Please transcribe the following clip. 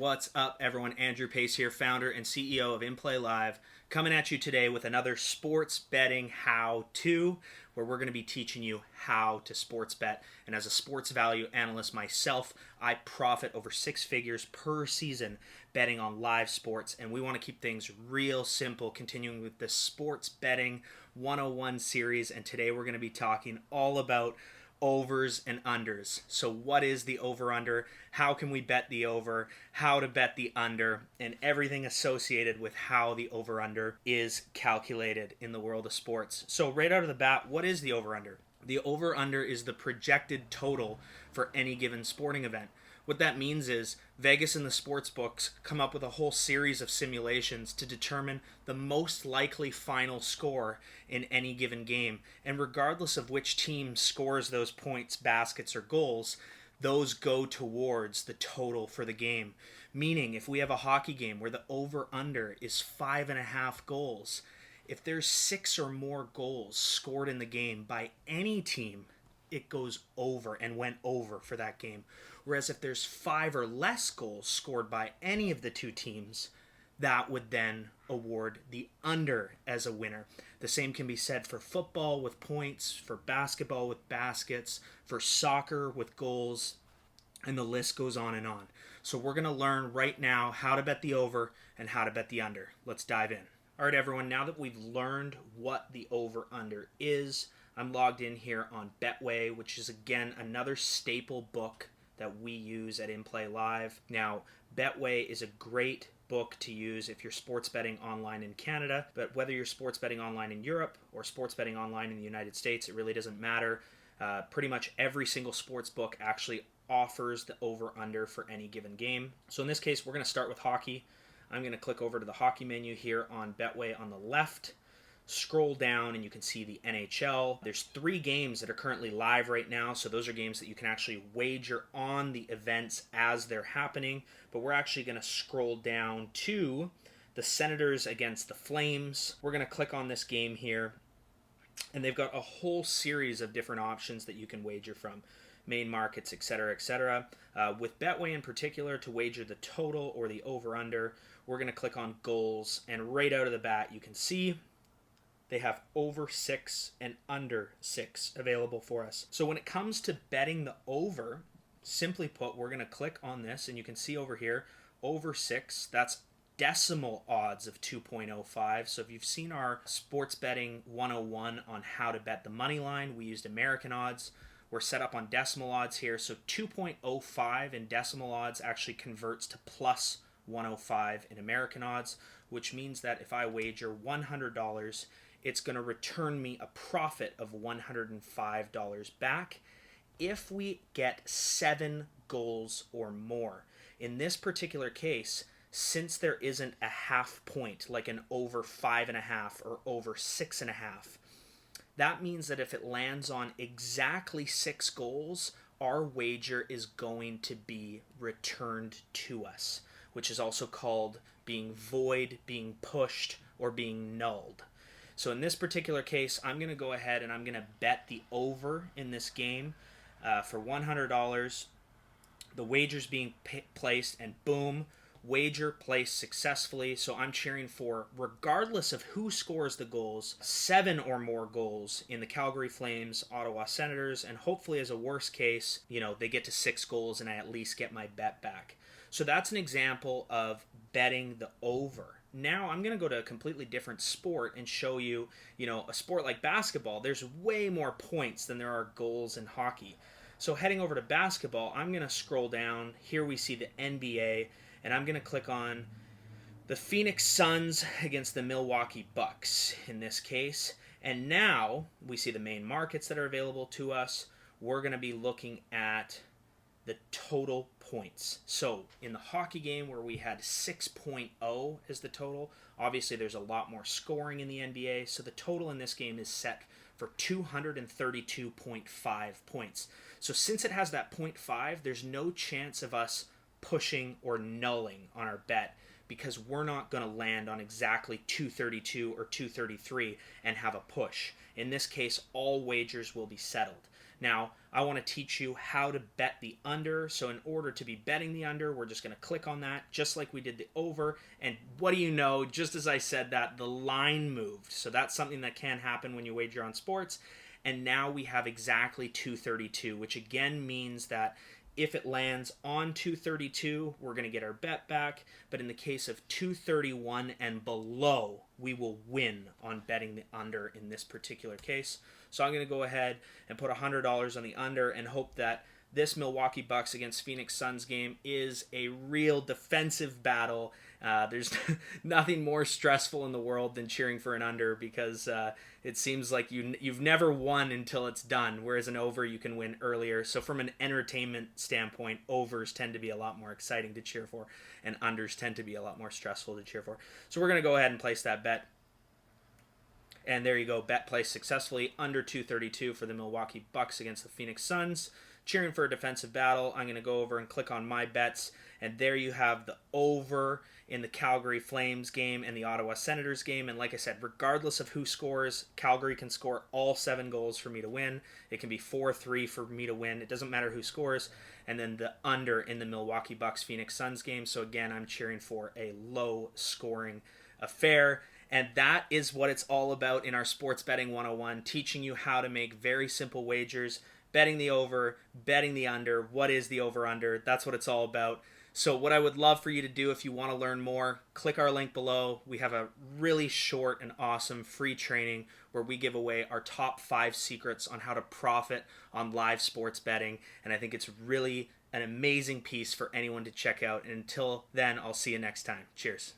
What's up, everyone? Andrew Pace here, founder and CEO of InPlay Live, coming at you today with another sports betting how-to, where we're going to be teaching you how to sports bet. And as a sports value analyst myself, I profit over six figures per season betting on live sports, and we want to keep things real simple, continuing with the Sports Betting 101 series. And today we're going to be talking all about overs and unders. So what is the over-under? How can we bet the over? How to bet the under? And everything associated with how the over-under is calculated in the world of sports. So right out of the bat, what is the over-under? The over-under is the projected total for any given sporting event. What that means is Vegas and the sports books come up with a whole series of simulations to determine the most likely final score in any given game. And regardless of which team scores those points, baskets, or goals, those go towards the total for the game. Meaning, if we have a hockey game where the over-under is 5.5 goals, if there's 6 or more goals scored in the game by any team, it goes over and went over for that game. Whereas if there's 5 or less goals scored by any of the two teams, that would then award the under as a winner. The same can be said for football with points, for basketball with baskets, for soccer with goals, and the list goes on and on. So we're going to learn right now how to bet the over and how to bet the under. Let's dive in. All right, everyone, now that we've learned what the over-under is, I'm logged in here on Betway, which is, again, another staple book that we use at InPlay Live. Now, Betway is a great book to use if you're sports betting online in Canada, but whether you're sports betting online in Europe or sports betting online in the United States, it really doesn't matter. Pretty much every single sports book actually offers the over-under for any given game. So in this case, we're going to start with hockey. I'm going to click over to the hockey menu here on Betway on the left. Scroll down and you can see the NHL. There's 3 games that are currently live right now, so those are games that you can actually wager on the events as they're happening. But we're actually going to scroll down to the Senators against the Flames. We're going to click on this game here, and they've got a whole series of different options that you can wager from. Main markets, etc., etc. With Betway in particular, to wager the total or the over-under, we're going to click on goals, and right out of the bat you can see they have over 6 and under 6 available for us. So when it comes to betting the over, simply put, we're going to click on this, and you can see over here, over 6, that's decimal odds of 2.05. So if you've seen our Sports Betting 101 on how to bet the money line, we used American odds. We're set up on decimal odds here, so 2.05 in decimal odds actually converts to plus 105 in American odds, which means that if I wager $100, it's going to return me a profit of $105 back if we get 7 goals or more. In this particular case, since there isn't a half point, like an over 5.5 or over 6.5, that means that if it lands on exactly 6 goals, our wager is going to be returned to us, which is also called being void, being pushed, or being nulled. So in this particular case, I'm going to go ahead and I'm going to bet the over in this game for $100. The wager's being placed, and boom, wager placed successfully. So I'm cheering for, regardless of who scores the goals, 7 or more goals in the Calgary Flames, Ottawa Senators, and hopefully as a worst case, they get to 6 goals and I at least get my bet back. So that's an example of betting the over. Now I'm going to go to a completely different sport and show you, a sport like basketball, there's way more points than there are goals in hockey. So heading over to basketball, I'm going to scroll down. Here we see the NBA, and I'm going to click on the Phoenix Suns against the Milwaukee Bucks in this case. And now we see the main markets that are available to us. We're going to be looking at the total points. So in the hockey game where we had 6.0 as the total, obviously there's a lot more scoring in the NBA, so the total in this game is set for 232.5 points. So since it has that 0.5, there's no chance of us pushing or nulling on our bet, because we're not going to land on exactly 232 or 233 and have a push. In this case, all wagers will be settled. Now, I want to teach you how to bet the under. So in order to be betting the under, we're just going to click on that, just like we did the over. And what do you know, just as I said that, the line moved. So that's something that can happen when you wager on sports. And now we have exactly 232, which again means that if it lands on 232, we're going to get our bet back. But in the case of 231 and below, we will win on betting the under in this particular case. So I'm going to go ahead and put $100 on the under and hope that this Milwaukee Bucks against Phoenix Suns game is a real defensive battle. There's nothing more stressful in the world than cheering for an under, because it seems like you've never won until it's done, whereas an over you can win earlier. So from an entertainment standpoint, overs tend to be a lot more exciting to cheer for, and unders tend to be a lot more stressful to cheer for. So we're going to go ahead and place that bet. And there you go, bet placed successfully, under 232 for the Milwaukee Bucks against the Phoenix Suns. Cheering for a defensive battle. I'm going to go over and click on my bets, and there you have the over in the Calgary Flames game and the Ottawa Senators game. And like I said, regardless of who scores, Calgary can score all 7 goals for me to win. It can be 4-3 for me to win. It doesn't matter who scores. And then the under in the Milwaukee Bucks Phoenix Suns game. So again, I'm cheering for a low scoring affair. And that is what it's all about in our Sports Betting 101, teaching you how to make very simple wagers, betting the over, betting the under. What is the over-under? That's what it's all about. So what I would love for you to do, if you want to learn more, click our link below. We have a really short and awesome free training where we give away our top 5 secrets on how to profit on live sports betting. And I think it's really an amazing piece for anyone to check out. And until then, I'll see you next time. Cheers.